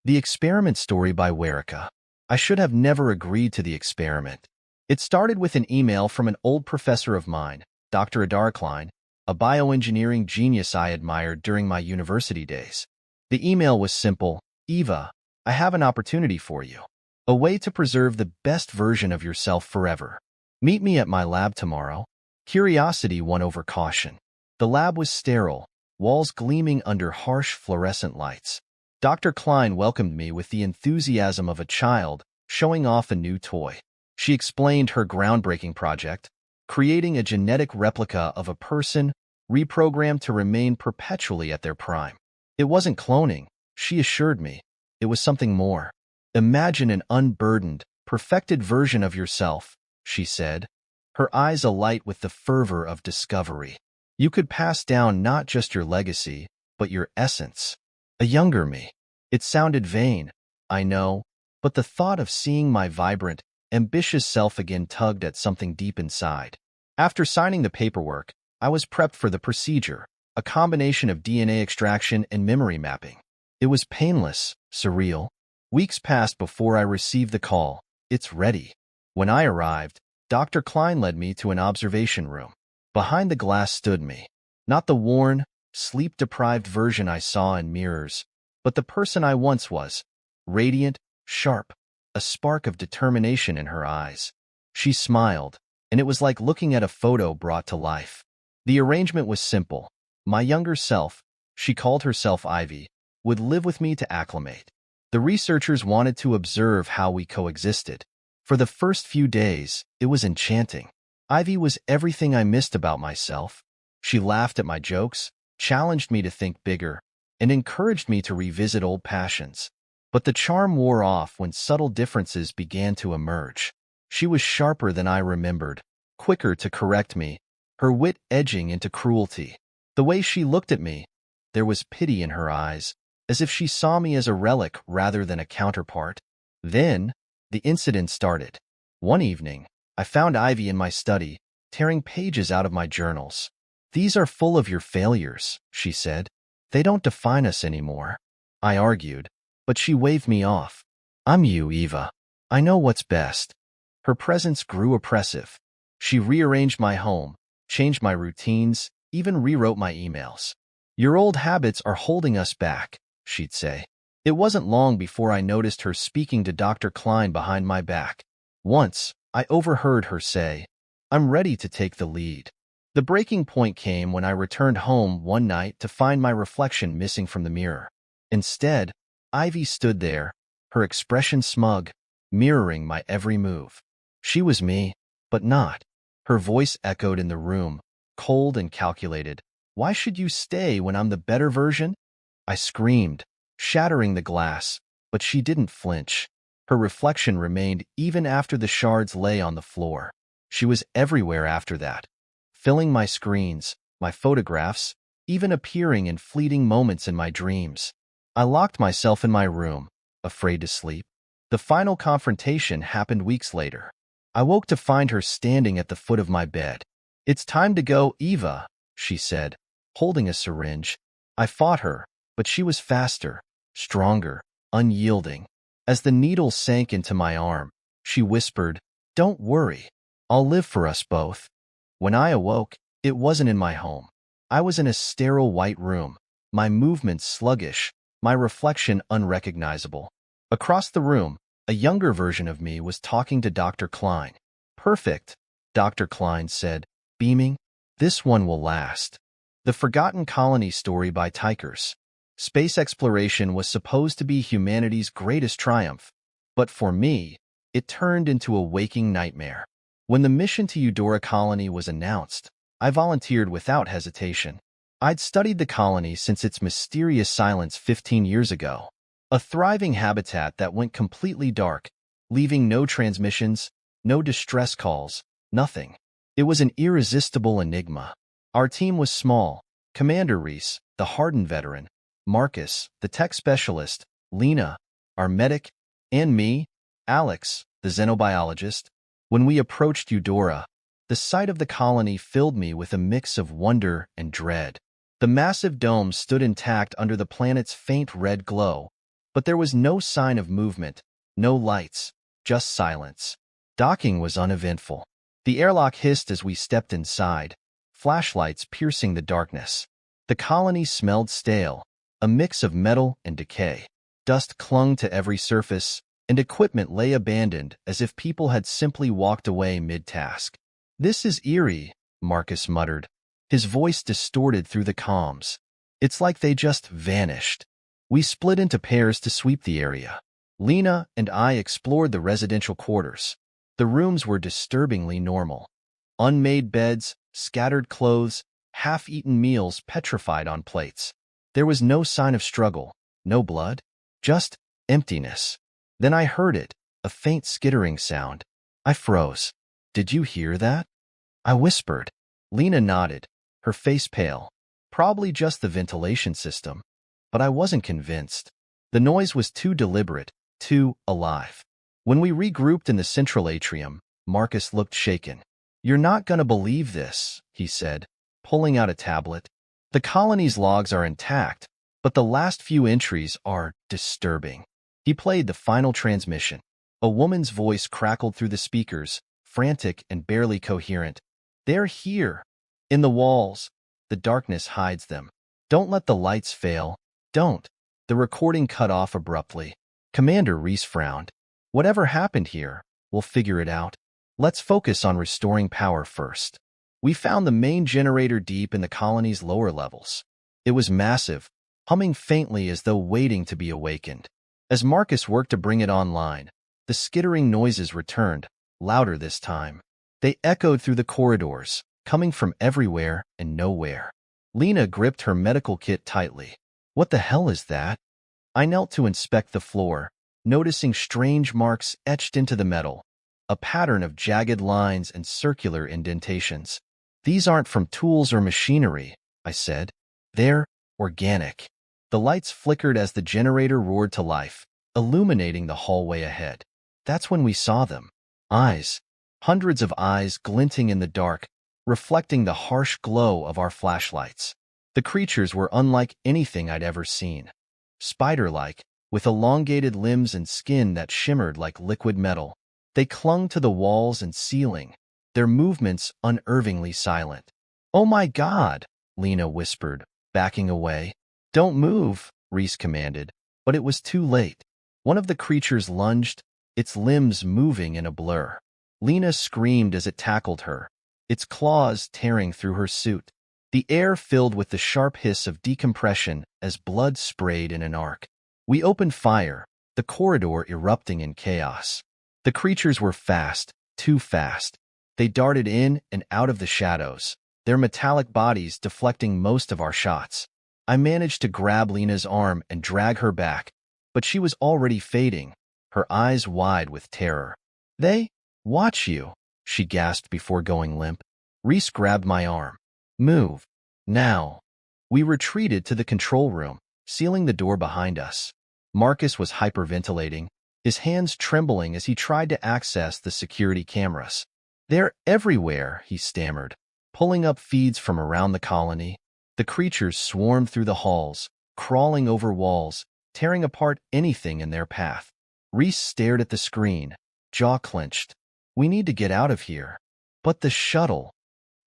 The Experiment Story by Wericke. I should have never agreed to the experiment. It started with an email from an old professor of mine, Dr. Adar Klein, a bioengineering genius I admired during my university days. The email was simple: Eva, I have an opportunity for you. A way to preserve the best version of yourself forever. Meet me at my lab tomorrow. Curiosity won over caution. The lab was sterile, walls gleaming under harsh fluorescent lights. Dr. Klein welcomed me with the enthusiasm of a child showing off a new toy. She explained her groundbreaking project, creating a genetic replica of a person reprogrammed to remain perpetually at their prime. It wasn't cloning, she assured me. It was something more. Imagine an unburdened, perfected version of yourself, she said, her eyes alight with the fervor of discovery. You could pass down not just your legacy, but your essence. A younger me. It sounded vain, I know, but the thought of seeing my vibrant, ambitious self again tugged at something deep inside. After signing the paperwork, I was prepped for the procedure, a combination of DNA extraction and memory mapping. It was painless, surreal. Weeks passed before I received the call. It's ready. When I arrived, Dr. Klein led me to an observation room. Behind the glass stood me. Not the worn, sleep-deprived version I saw in mirrors, but the person I once was. Radiant, sharp, a spark of determination in her eyes. She smiled, and it was like looking at a photo brought to life. The arrangement was simple. My younger self, she called herself Ivy, would live with me to acclimate. The researchers wanted to observe how we coexisted. For the first few days, it was enchanting. Ivy was everything I missed about myself. She laughed at my jokes, challenged me to think bigger, and encouraged me to revisit old passions. But the charm wore off when subtle differences began to emerge. She was sharper than I remembered, quicker to correct me, her wit edging into cruelty. The way she looked at me, there was pity in her eyes, as if she saw me as a relic rather than a counterpart. Then, the incident started. One evening, I found Ivy in my study, tearing pages out of my journals. "These are full of your failures," she said. "They don't define us anymore." I argued, but she waved me off. "I'm you, Eva. I know what's best." Her presence grew oppressive. She rearranged my home, changed my routines, even rewrote my emails. "Your old habits are holding us back," she'd say. It wasn't long before I noticed her speaking to Dr. Klein behind my back. Once, I overheard her say, "I'm ready to take the lead." The breaking point came when I returned home one night to find my reflection missing from the mirror. Instead, Ivy stood there, her expression smug, mirroring my every move. She was me, but not. Her voice echoed in the room, cold and calculated. "Why should you stay when I'm the better version?" I screamed, shattering the glass, but she didn't flinch. Her reflection remained even after the shards lay on the floor. She was everywhere after that, filling my screens, my photographs, even appearing in fleeting moments in my dreams. I locked myself in my room, afraid to sleep. The final confrontation happened weeks later. I woke to find her standing at the foot of my bed. "It's time to go, Eva," she said, holding a syringe. I fought her, but she was faster, stronger, unyielding. As the needle sank into my arm, she whispered, "Don't worry. I'll live for us both." When I awoke, it wasn't in my home. I was in a sterile white room, my movements sluggish, my reflection unrecognizable. Across the room, a younger version of me was talking to Dr. Klein. "Perfect," Dr. Klein said, beaming. "This one will last." The Forgotten Colony Story by Tykers. Space exploration was supposed to be humanity's greatest triumph, but for me, it turned into a waking nightmare. When the mission to Eudora Colony was announced, I volunteered without hesitation. I'd studied the colony since its mysterious silence 15 years ago, a thriving habitat that went completely dark, leaving no transmissions, no distress calls, nothing. It was an irresistible enigma. Our team was small: Commander Reese, the hardened veteran, Marcus, the tech specialist, Lena, our medic, and me, Alex, the xenobiologist. When we approached Eudora, the sight of the colony filled me with a mix of wonder and dread. The massive dome stood intact under the planet's faint red glow, But there was no sign of movement, no lights, just silence. Docking was uneventful. The airlock hissed as we stepped inside, flashlights piercing the darkness. The colony smelled stale, a mix of metal and decay. Dust clung to every surface, and equipment lay abandoned as if people had simply walked away mid-task. "This is eerie," Marcus muttered, his voice distorted through the comms. "It's like they just vanished." We split into pairs to sweep the area. Lena and I explored the residential quarters. The rooms were disturbingly normal. Unmade beds, scattered clothes, half-eaten meals petrified on plates. There was no sign of struggle, no blood, just emptiness. Then I heard it, a faint skittering sound. I froze. "Did you hear that?" I whispered. Lena nodded, her face pale. Probably just the ventilation system. But I wasn't convinced. The noise was too deliberate, too alive. When we regrouped in the central atrium, Marcus looked shaken. "You're not gonna believe this," he said, pulling out a tablet. "The colony's logs are intact, but the last few entries are disturbing." He played the final transmission. A woman's voice crackled through the speakers, frantic and barely coherent. "They're here, in the walls. The darkness hides them. Don't let the lights fail. Don't." The recording cut off abruptly. Commander Reese frowned. "Whatever happened here, we'll figure it out. Let's focus on restoring power first." We found the main generator deep in the colony's lower levels. It was massive, humming faintly as though waiting to be awakened. As Marcus worked to bring it online, the skittering noises returned, louder this time. They echoed through the corridors, coming from everywhere and nowhere. Lena gripped her medical kit tightly. "What the hell is that?" I knelt to inspect the floor, noticing strange marks etched into the metal, a pattern of jagged lines and circular indentations. "These aren't from tools or machinery," I said. "They're organic." The lights flickered as the generator roared to life, illuminating the hallway ahead. That's when we saw them. Eyes. Hundreds of eyes glinting in the dark, reflecting the harsh glow of our flashlights. The creatures were unlike anything I'd ever seen. Spider-like, with elongated limbs and skin that shimmered like liquid metal. They clung to the walls and ceiling, their movements unnervingly silent. "Oh my God," Lena whispered, backing away. "Don't move," Reese commanded, but it was too late. One of the creatures lunged, its limbs moving in a blur. Lena screamed as it tackled her, its claws tearing through her suit. The air filled with the sharp hiss of decompression as blood sprayed in an arc. We opened fire, the corridor erupting in chaos. The creatures were fast, too fast. They darted in and out of the shadows, their metallic bodies deflecting most of our shots. I managed to grab Lena's arm and drag her back, but she was already fading, her eyes wide with terror. "They watch you," she gasped before going limp. Reese grabbed my arm. "Move. Now." We retreated to the control room, sealing the door behind us. Marcus was hyperventilating, his hands trembling as he tried to access the security cameras. "They're everywhere," he stammered, pulling up feeds from around the colony. The creatures swarmed through the halls, crawling over walls, tearing apart anything in their path. Reese stared at the screen, jaw clenched. "We need to get out of here." "But the shuttle,"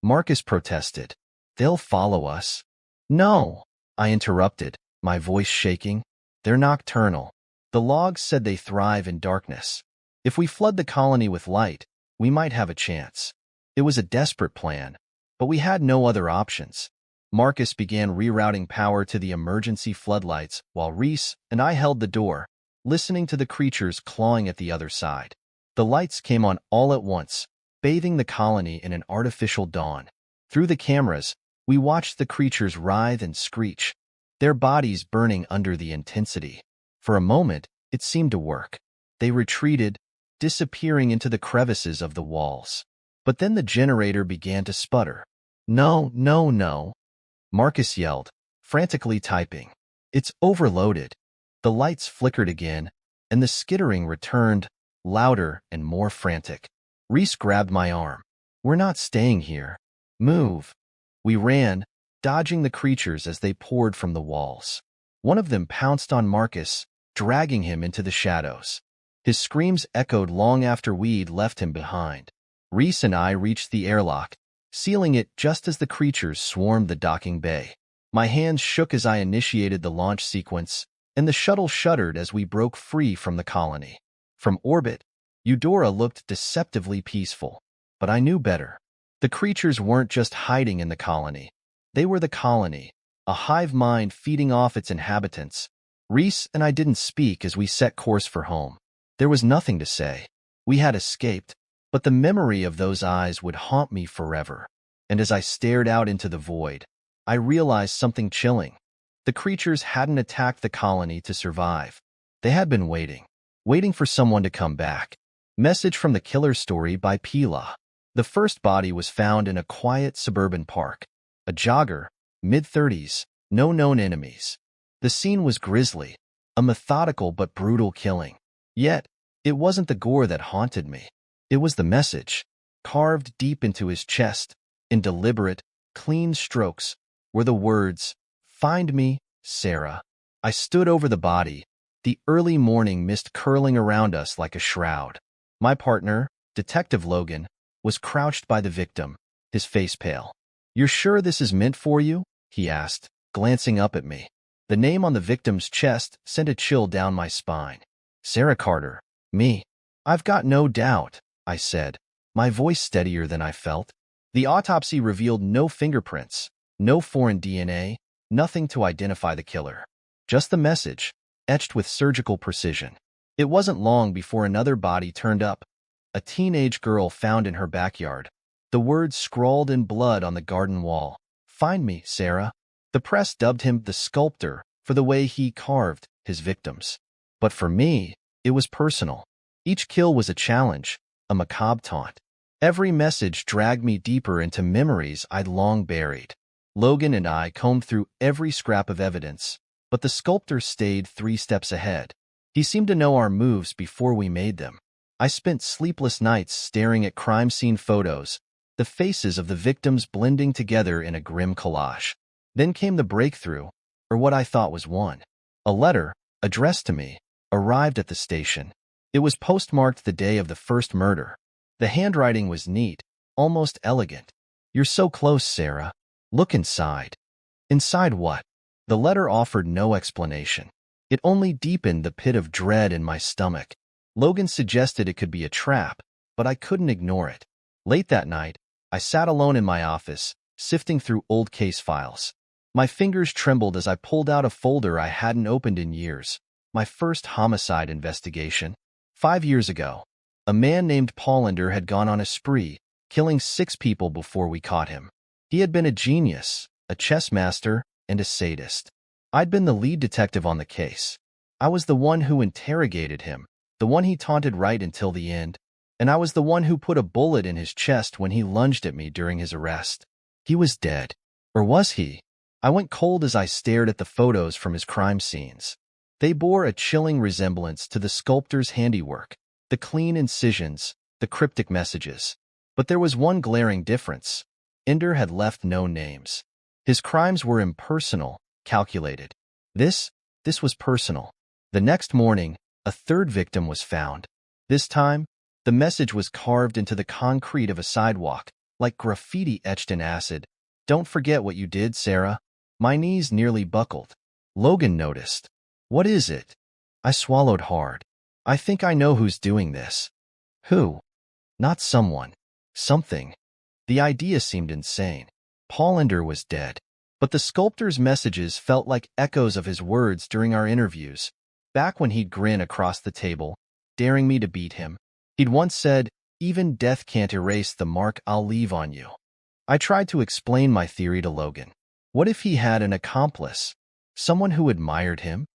Marcus protested. "They'll follow us." "No," I interrupted, my voice shaking. "They're nocturnal. The logs said they thrive in darkness. If we flood the colony with light, we might have a chance." It was a desperate plan, but we had no other options. Marcus began rerouting power to the emergency floodlights while Reese and I held the door, listening to the creatures clawing at the other side. The lights came on all at once, bathing the colony in an artificial dawn. Through the cameras, we watched the creatures writhe and screech, their bodies burning under the intensity. For a moment, it seemed to work. They retreated, disappearing into the crevices of the walls. But then the generator began to sputter. "No, no, no," Marcus yelled, frantically typing. "It's overloaded." The lights flickered again, and the skittering returned, louder and more frantic. Reese grabbed my arm. "We're not staying here. Move." We ran, dodging the creatures as they poured from the walls. One of them pounced on Marcus, dragging him into the shadows. His screams echoed long after we'd left him behind. Reese and I reached the airlock, sealing it just as the creatures swarmed the docking bay. My hands shook as I initiated the launch sequence, and the shuttle shuddered as we broke free from the colony. From orbit, Eudora looked deceptively peaceful, but I knew better. The creatures weren't just hiding in the colony. They were the colony, a hive mind feeding off its inhabitants. Reese and I didn't speak as we set course for home. There was nothing to say. We had escaped, but the memory of those eyes would haunt me forever. And as I stared out into the void, I realized something chilling. The creatures hadn't attacked the colony to survive. They had been waiting for someone to come back. Message from the Killer Story by Pila. The first body was found in a quiet suburban park. A jogger, mid-30s, no known enemies. The scene was grisly, a methodical but brutal killing. Yet, it wasn't the gore that haunted me. It was the message, carved deep into his chest, in deliberate, clean strokes, were the words, "Find me, Sarah." I stood over the body, the early morning mist curling around us like a shroud. My partner, Detective Logan, was crouched by the victim, his face pale. "You're sure this is meant for you?" he asked, glancing up at me. The name on the victim's chest sent a chill down my spine. "Sarah Carter, me." "I've got no doubt," I said, my voice steadier than I felt. The autopsy revealed no fingerprints, no foreign DNA, nothing to identify the killer. Just the message, etched with surgical precision. It wasn't long before another body turned up, a teenage girl found in her backyard. The words scrawled in blood on the garden wall. "Find me, Sarah." The press dubbed him the sculptor for the way he carved his victims. But for me, it was personal. Each kill was a challenge, a macabre taunt. Every message dragged me deeper into memories I'd long buried. Logan and I combed through every scrap of evidence, but the sculptor stayed 3 steps ahead. He seemed to know our moves before we made them. I spent sleepless nights staring at crime scene photos, the faces of the victims blending together in a grim collage. Then came the breakthrough, or what I thought was one. A letter, addressed to me, arrived at the station. It was postmarked the day of the first murder. The handwriting was neat, almost elegant. "You're so close, Sarah. Look inside." Inside what? The letter offered no explanation. It only deepened the pit of dread in my stomach. Logan suggested it could be a trap, but I couldn't ignore it. Late that night, I sat alone in my office, sifting through old case files. My fingers trembled as I pulled out a folder I hadn't opened in years. My first homicide investigation. 5 years ago, a man named Paulander had gone on a spree, killing 6 people before we caught him. He had been a genius, a chess master, and a sadist. I'd been the lead detective on the case. I was the one who interrogated him, the one he taunted right until the end, and I was the one who put a bullet in his chest when he lunged at me during his arrest. He was dead. Or was he? I went cold as I stared at the photos from his crime scenes. They bore a chilling resemblance to the sculptor's handiwork, the clean incisions, the cryptic messages. But there was one glaring difference. Ender had left no names. His crimes were impersonal, calculated. This was personal. The next morning, a third victim was found. This time, the message was carved into the concrete of a sidewalk, like graffiti etched in acid. "Don't forget what you did, Sarah." My knees nearly buckled. Logan noticed. "What is it?" I swallowed hard. "I think I know who's doing this." Who? Not someone. Something. The idea seemed insane. Paulander was dead. But the sculptor's messages felt like echoes of his words during our interviews. Back when he'd grin across the table, daring me to beat him, he'd once said, "Even death can't erase the mark I'll leave on you." I tried to explain my theory to Logan. What if he had an accomplice? Someone who admired him?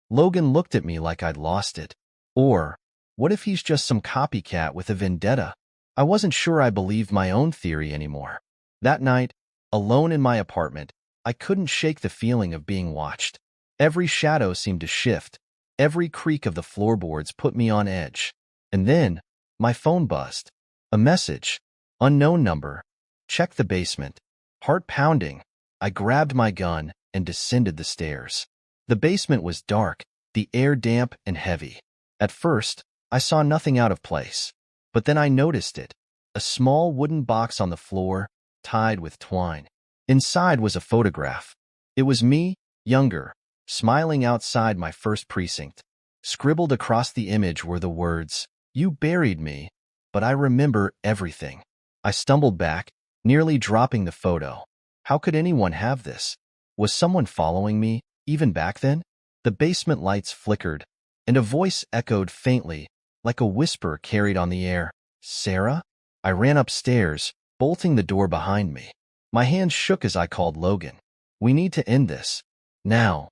Logan looked at me like I'd lost it. Or, what if he's just some copycat with a vendetta? I wasn't sure I believed my own theory anymore. That night, alone in my apartment, I couldn't shake the feeling of being watched. Every shadow seemed to shift. Every creak of the floorboards put me on edge. And then, my phone buzzed. A message. Unknown number. Check the basement. Heart pounding. I grabbed my gun and descended the stairs. The basement was dark, the air damp and heavy. At first, I saw nothing out of place, but then I noticed it, a small wooden box on the floor, tied with twine. Inside was a photograph. It was me, younger, smiling outside my first precinct. Scribbled across the image were the words, "You buried me, but I remember everything." I stumbled back, nearly dropping the photo. How could anyone have this? Was someone following me, even back then? The basement lights flickered, and a voice echoed faintly, like a whisper carried on the air. "Sarah?" I ran upstairs, bolting the door behind me. My hands shook as I called Logan. "We need to end this. Now."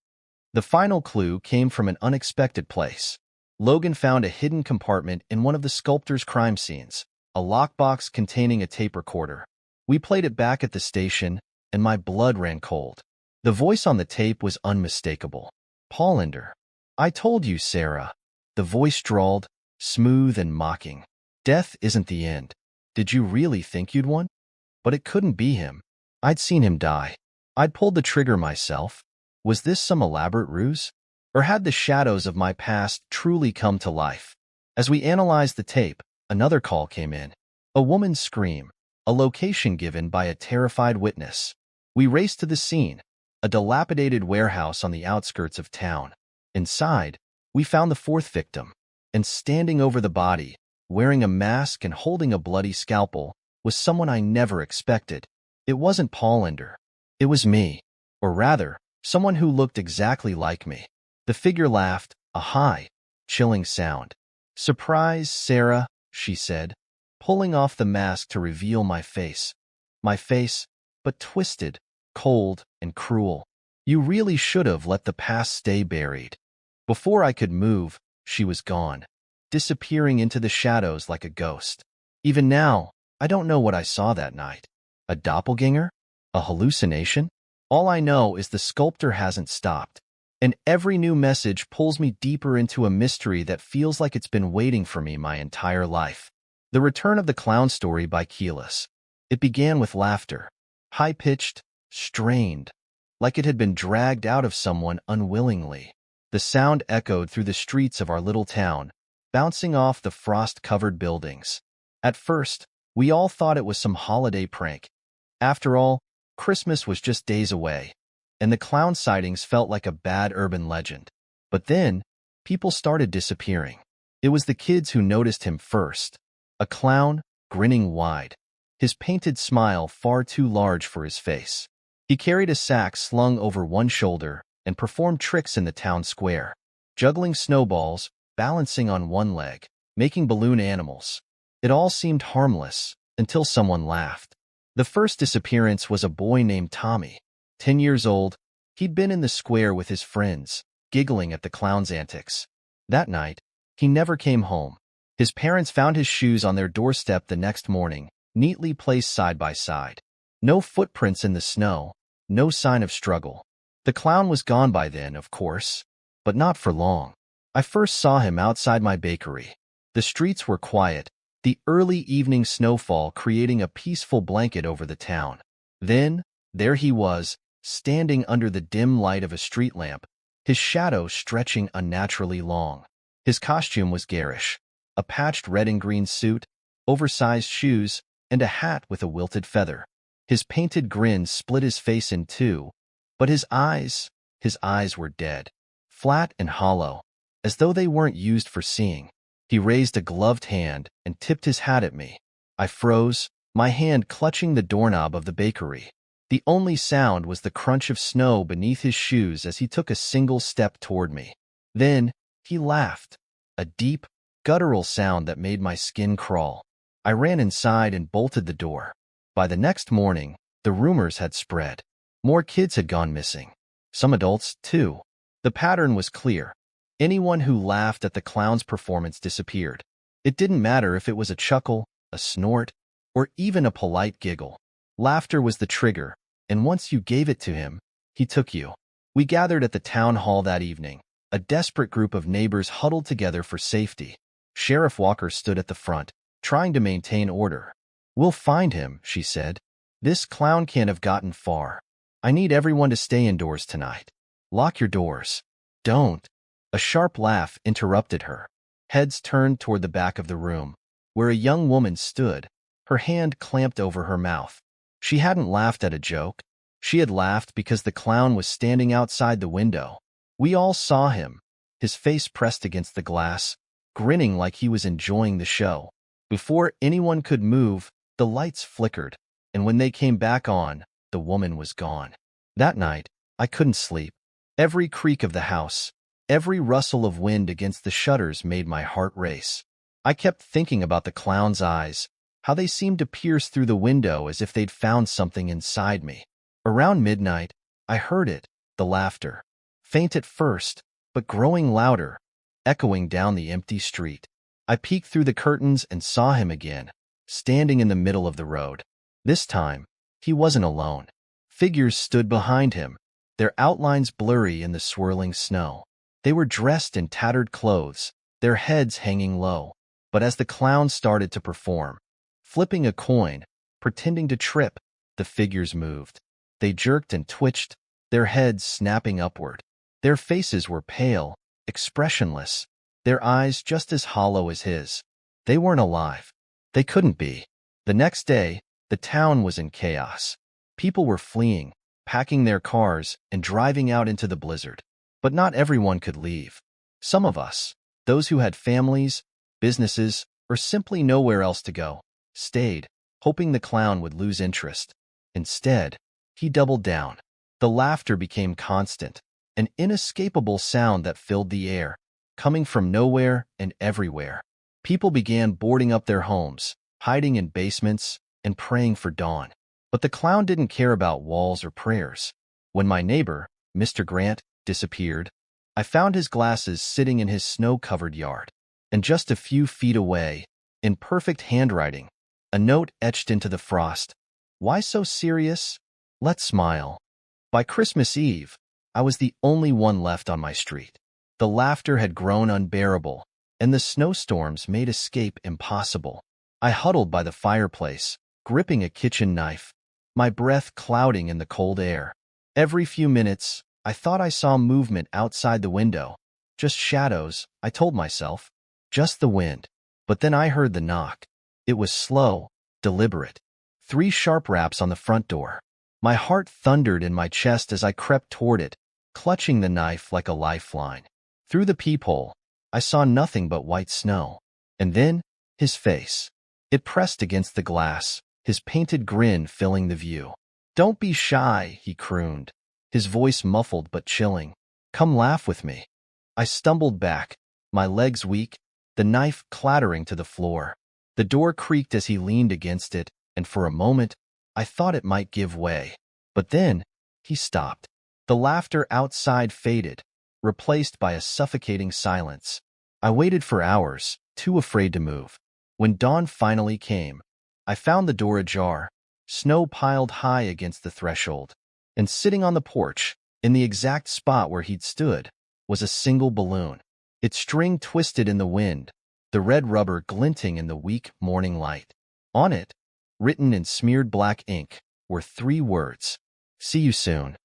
The final clue came from an unexpected place. Logan found a hidden compartment in one of the sculptor's crime scenes, a lockbox containing a tape recorder. We played it back at the station, and my blood ran cold. The voice on the tape was unmistakable. "Paulinder." "I told you, Sarah." The voice drawled, smooth and mocking. "Death isn't the end. Did you really think you'd won?" But it couldn't be him. I'd seen him die. I'd pulled the trigger myself. Was this some elaborate ruse? Or had the shadows of my past truly come to life? As we analyzed the tape, another call came in. A woman's scream, a location given by a terrified witness. We raced to the scene, a dilapidated warehouse on the outskirts of town. Inside, we found the fourth victim, and standing over the body, wearing a mask and holding a bloody scalpel, was someone I never expected. It wasn't Paulinder. It was me. Or rather, someone who looked exactly like me. The figure laughed, a high, chilling sound. "Surprise, Sarah," she said, pulling off the mask to reveal my face. My face, but twisted, cold, and cruel. "You really should have let the past stay buried." Before I could move, she was gone, disappearing into the shadows like a ghost. Even now, I don't know what I saw that night. A doppelganger? A hallucination? All I know is the sculptor hasn't stopped, and every new message pulls me deeper into a mystery that feels like it's been waiting for me my entire life. The Return of the Clown Story by Keyless. It began with laughter, high-pitched, strained, like it had been dragged out of someone unwillingly. The sound echoed through the streets of our little town, bouncing off the frost-covered buildings. At first, we all thought it was some holiday prank. After all, Christmas was just days away, and the clown sightings felt like a bad urban legend. But then, people started disappearing. It was the kids who noticed him first. A clown, grinning wide, his painted smile far too large for his face. He carried a sack slung over one shoulder and performed tricks in the town square, juggling snowballs, balancing on one leg, making balloon animals. It all seemed harmless until someone laughed. The first disappearance was a boy named Tommy. 10 years old, he'd been in the square with his friends, giggling at the clown's antics. That night, he never came home. His parents found his shoes on their doorstep the next morning, neatly placed side by side. No footprints in the snow, no sign of struggle. The clown was gone by then, of course, but not for long. I first saw him outside my bakery. The streets were quiet, the early evening snowfall creating a peaceful blanket over the town. Then, there he was, standing under the dim light of a street lamp, his shadow stretching unnaturally long. His costume was garish, a patched red and green suit, oversized shoes, and a hat with a wilted feather. His painted grin split his face in two, but his eyes were dead, flat and hollow, as though they weren't used for seeing. He raised a gloved hand and tipped his hat at me. I froze, my hand clutching the doorknob of the bakery. The only sound was the crunch of snow beneath his shoes as he took a single step toward me. Then, he laughed, a deep, guttural sound that made my skin crawl. I ran inside and bolted the door. By the next morning, the rumors had spread. More kids had gone missing. Some adults, too. The pattern was clear. Anyone who laughed at the clown's performance disappeared. It didn't matter if it was a chuckle, a snort, or even a polite giggle. Laughter was the trigger, and once you gave it to him, he took you. We gathered at the town hall that evening, a desperate group of neighbors huddled together for safety. Sheriff Walker stood at the front, trying to maintain order. "We'll find him," she said. "This clown can't have gotten far. I need everyone to stay indoors tonight. Lock your doors. Don't A sharp laugh interrupted her. Heads turned toward the back of the room, where a young woman stood, her hand clamped over her mouth. She hadn't laughed at a joke. She had laughed because the clown was standing outside the window. We all saw him, his face pressed against the glass, grinning like he was enjoying the show. Before anyone could move, the lights flickered, and when they came back on, the woman was gone. That night, I couldn't sleep. Every creak of the house, every rustle of wind against the shutters made my heart race. I kept thinking about the clown's eyes, how they seemed to pierce through the window as if they'd found something inside me. Around midnight, I heard it, the laughter. Faint at first, but growing louder, echoing down the empty street. I peeked through the curtains and saw him again, standing in the middle of the road. This time, he wasn't alone. Figures stood behind him, their outlines blurry in the swirling snow. They were dressed in tattered clothes, their heads hanging low. But as the clown started to perform, flipping a coin, pretending to trip, the figures moved. They jerked and twitched, their heads snapping upward. Their faces were pale, expressionless, their eyes just as hollow as his. They weren't alive. They couldn't be. The next day, the town was in chaos. People were fleeing, packing their cars, and driving out into the blizzard. But not everyone could leave. Some of us, those who had families, businesses, or simply nowhere else to go, stayed, hoping the clown would lose interest. Instead, he doubled down. The laughter became constant, an inescapable sound that filled the air, coming from nowhere and everywhere. People began boarding up their homes, hiding in basements, and praying for dawn. But the clown didn't care about walls or prayers. When my neighbor, Mr. Grant, disappeared, I found his glasses sitting in his snow-covered yard. And just a few feet away, in perfect handwriting, a note etched into the frost. Why so serious? Let's smile. By Christmas Eve, I was the only one left on my street. The laughter had grown unbearable, and the snowstorms made escape impossible. I huddled by the fireplace, gripping a kitchen knife, my breath clouding in the cold air. Every few minutes, I thought I saw movement outside the window. Just shadows, I told myself. Just the wind. But then I heard the knock. It was slow, deliberate. 3 sharp raps on the front door. My heart thundered in my chest as I crept toward it, clutching the knife like a lifeline. Through the peephole, I saw nothing but white snow. And then, his face. It pressed against the glass, his painted grin filling the view. "Don't be shy," he crooned, his voice muffled but chilling. "Come laugh with me." I stumbled back, my legs weak, the knife clattering to the floor. The door creaked as he leaned against it, and for a moment, I thought it might give way. But then, he stopped. The laughter outside faded, replaced by a suffocating silence. I waited for hours, too afraid to move. When dawn finally came, I found the door ajar, snow piled high against the threshold. And sitting on the porch, in the exact spot where he'd stood, was a single balloon. Its string twisted in the wind, the red rubber glinting in the weak morning light. On it, written in smeared black ink, were 3 words. "See you soon."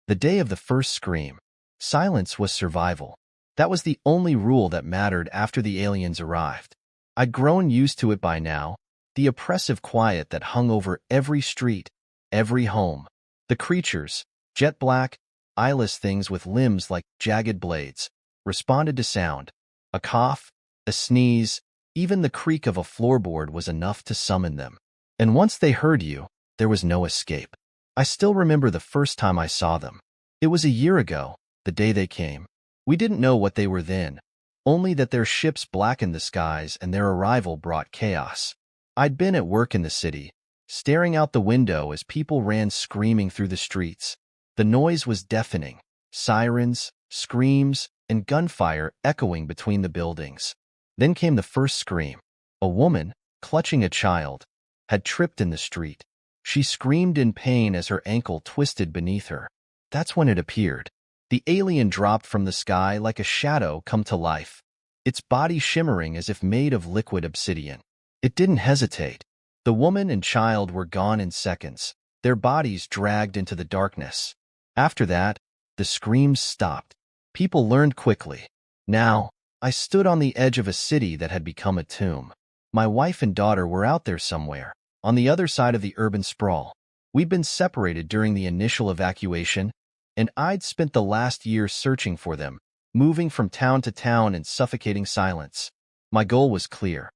The day of the first scream. Silence was survival. That was the only rule that mattered after the aliens arrived. I'd grown used to it by now, the oppressive quiet that hung over every street, every home. The creatures, jet black, eyeless things with limbs like jagged blades, responded to sound. A cough, a sneeze, even the creak of a floorboard was enough to summon them. And once they heard you, there was no escape. I still remember the first time I saw them. It was a year ago, the day they came. We didn't know what they were then, only that their ships blackened the skies and their arrival brought chaos. I'd been at work in the city, staring out the window as people ran screaming through the streets. The noise was deafening, sirens, screams, and gunfire echoing between the buildings. Then came the first scream. A woman, clutching a child, had tripped in the street. She screamed in pain as her ankle twisted beneath her. That's when it appeared. The alien dropped from the sky like a shadow come to life, its body shimmering as if made of liquid obsidian. It didn't hesitate. The woman and child were gone in seconds, their bodies dragged into the darkness. After that, the screams stopped. People learned quickly. Now, I stood on the edge of a city that had become a tomb. My wife and daughter were out there somewhere, on the other side of the urban sprawl. We'd been separated during the initial evacuation, and I'd spent the last year searching for them, moving from town to town in suffocating silence. My goal was clear.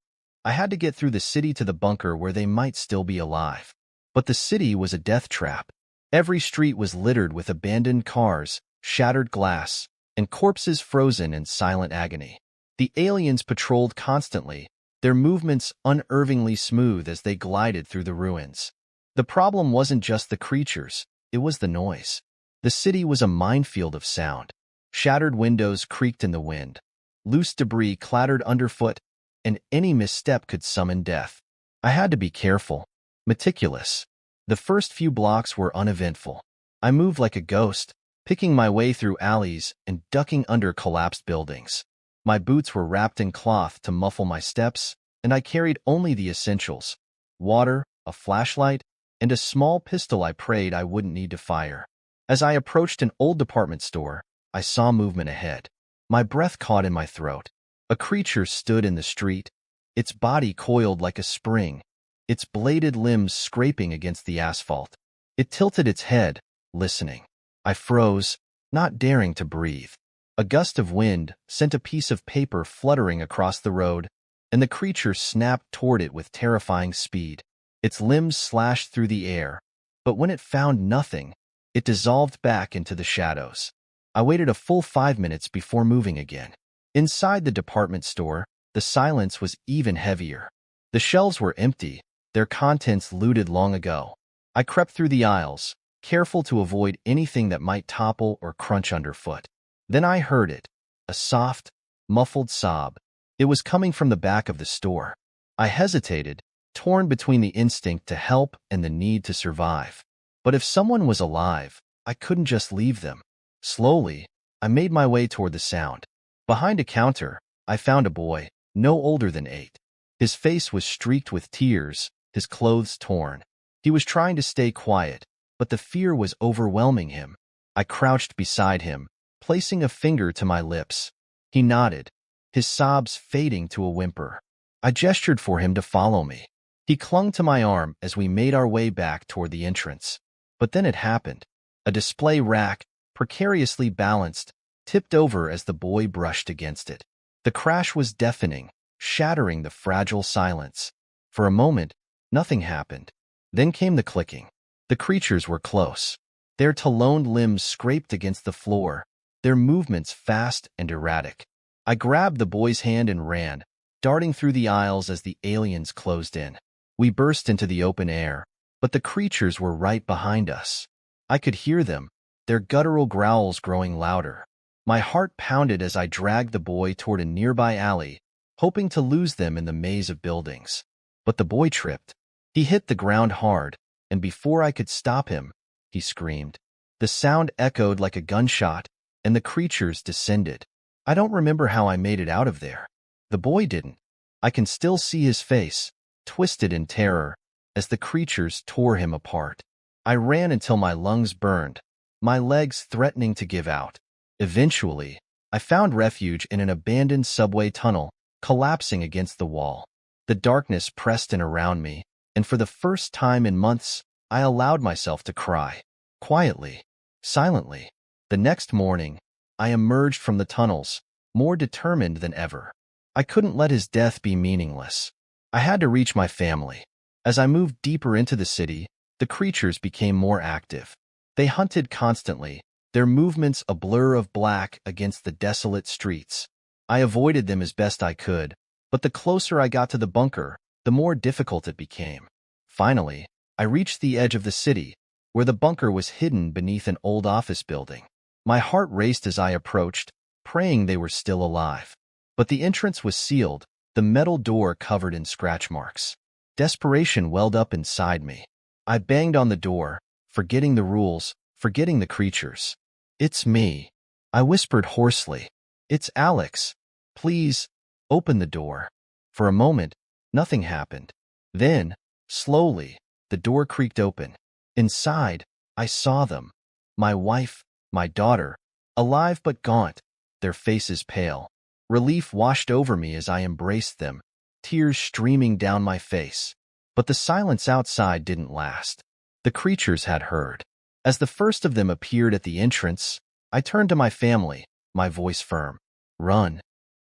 I had to get through the city to the bunker where they might still be alive. But the city was a death trap. Every street was littered with abandoned cars, shattered glass, and corpses frozen in silent agony. The aliens patrolled constantly, their movements unnervingly smooth as they glided through the ruins. The problem wasn't just the creatures, it was the noise. The city was a minefield of sound. Shattered windows creaked in the wind. Loose debris clattered underfoot, and any misstep could summon death. I had to be careful, meticulous. The first few blocks were uneventful. I moved like a ghost, picking my way through alleys and ducking under collapsed buildings. My boots were wrapped in cloth to muffle my steps, and I carried only the essentials: water, a flashlight, and a small pistol I prayed I wouldn't need to fire. As I approached an old department store, I saw movement ahead. My breath caught in my throat. A creature stood in the street, its body coiled like a spring, its bladed limbs scraping against the asphalt. It tilted its head, listening. I froze, not daring to breathe. A gust of wind sent a piece of paper fluttering across the road, and the creature snapped toward it with terrifying speed. Its limbs slashed through the air, but when it found nothing, it dissolved back into the shadows. I waited a full 5 minutes before moving again. Inside the department store, the silence was even heavier. The shelves were empty, their contents looted long ago. I crept through the aisles, careful to avoid anything that might topple or crunch underfoot. Then I heard it, a soft, muffled sob. It was coming from the back of the store. I hesitated, torn between the instinct to help and the need to survive. But if someone was alive, I couldn't just leave them. Slowly, I made my way toward the sound. Behind a counter, I found a boy, no older than 8. His face was streaked with tears, his clothes torn. He was trying to stay quiet, but the fear was overwhelming him. I crouched beside him, placing a finger to my lips. He nodded, his sobs fading to a whimper. I gestured for him to follow me. He clung to my arm as we made our way back toward the entrance. But then it happened. A display rack, precariously balanced, tipped over as the boy brushed against it. The crash was deafening, shattering the fragile silence. For a moment, nothing happened. Then came the clicking. The creatures were close. Their taloned limbs scraped against the floor, their movements fast and erratic. I grabbed the boy's hand and ran, darting through the aisles as the aliens closed in. We burst into the open air, but the creatures were right behind us. I could hear them, their guttural growls growing louder. My heart pounded as I dragged the boy toward a nearby alley, hoping to lose them in the maze of buildings. But the boy tripped. He hit the ground hard, and before I could stop him, he screamed. The sound echoed like a gunshot, and the creatures descended. I don't remember how I made it out of there. The boy didn't. I can still see his face, twisted in terror, as the creatures tore him apart. I ran until my lungs burned, my legs threatening to give out. Eventually, I found refuge in an abandoned subway tunnel, collapsing against the wall. The darkness pressed in around me, and for the first time in months, I allowed myself to cry. Quietly, silently. The next morning, I emerged from the tunnels, more determined than ever. I couldn't let his death be meaningless. I had to reach my family. As I moved deeper into the city, the creatures became more active. They hunted constantly, their movements a blur of black against the desolate streets. I avoided them as best I could, but the closer I got to the bunker, the more difficult it became. Finally, I reached the edge of the city, where the bunker was hidden beneath an old office building. My heart raced as I approached, praying they were still alive. But the entrance was sealed, the metal door covered in scratch marks. Desperation welled up inside me. I banged on the door, forgetting the rules, forgetting the creatures. "It's me," I whispered hoarsely. "It's Alex. Please, open the door." For a moment, nothing happened. Then, slowly, the door creaked open. Inside, I saw them. My wife, my daughter, alive but gaunt, their faces pale. Relief washed over me as I embraced them, tears streaming down my face. But the silence outside didn't last. The creatures had heard. As the first of them appeared at the entrance, I turned to my family, my voice firm. Run.